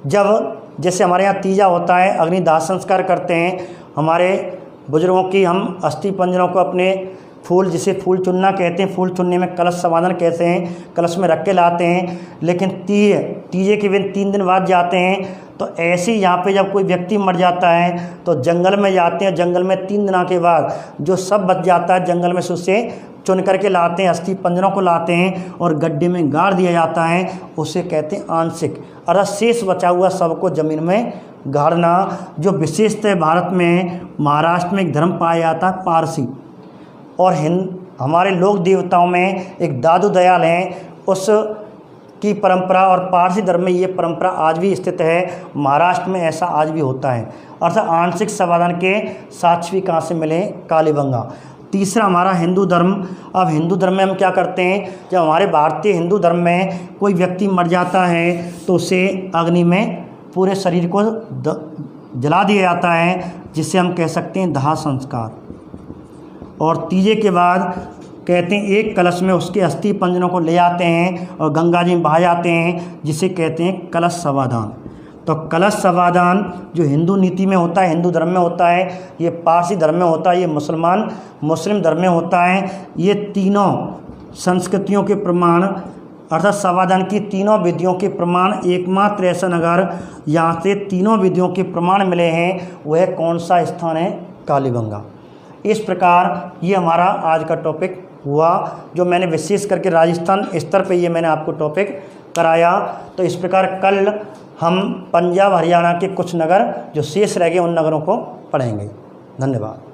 Speaker 1: जब जैसे हमारे यहाँ तीजा होता है, अग्निदाह संस्कार करते हैं, हमारे बुजुर्गों की हम अस्थि पंजरों को अपने फूल, जिसे फूल चुनना कहते हैं, फूल चुनने में कलश समाधान कहते हैं, कलश में रख के लाते हैं। लेकिन तीजे के दिन 3 दिन बाद जाते हैं। तो ऐसे ही यहाँ पे जब कोई व्यक्ति मर जाता है तो जंगल में जाते हैं, जंगल में 3 दिन के बाद जो सब बच जाता है जंगल में से उसे चुन करके लाते हैं, अस्थि पंजरों को लाते हैं और गड्ढे में गाड़ दिया जाता है, उसे कहते हैं आंशिक। अर्थात शेष बचा हुआ सबको ज़मीन में गाड़ना। जो विशेषतः भारत में महाराष्ट्र में एक धर्म पाया जाता है पारसी, और हमारे लोक देवताओं में एक दादू दयाल हैं, उस की परंपरा और पारसी धर्म में ये परंपरा आज भी स्थित है। महाराष्ट्र में ऐसा आज भी होता है। अर्थात आंशिक समाधान के साक्ष्य भी कहाँ से मिले? कालीबंगा। तीसरा हमारा हिंदू धर्म। अब हिंदू धर्म में हम क्या करते हैं, जब हमारे भारतीय हिंदू धर्म में कोई व्यक्ति मर जाता है तो उसे अग्नि में पूरे शरीर को जला दिया जाता है, जिसे हम कह सकते हैं दाह संस्कार। और तीजे के बाद कहते हैं एक कलश में उसके अस्थि पंजरों को ले जाते हैं और गंगा जी में बहा जाते हैं, जिसे कहते हैं कलश समाधान। तो कलश समाधान जो हिंदू नीति में होता है, हिंदू धर्म में होता है, ये पारसी धर्म में होता है, ये मुस्लिम धर्म में होता है। ये तीनों संस्कृतियों के प्रमाण अर्थात समाधान की तीनों विधियों के प्रमाण एकमात्र ऐसा नगर यहाँ से तीनों विधियों के प्रमाण मिले हैं, वह कौन सा स्थान है? कालीबंगा। इस प्रकार ये हमारा आज का टॉपिक हुआ, जो मैंने विशेष करके राजस्थान स्तर पे ये मैंने आपको टॉपिक कराया। तो इस प्रकार कल हम पंजाब हरियाणा के कुछ नगर जो शेष रह गए उन नगरों को पढ़ेंगे। धन्यवाद।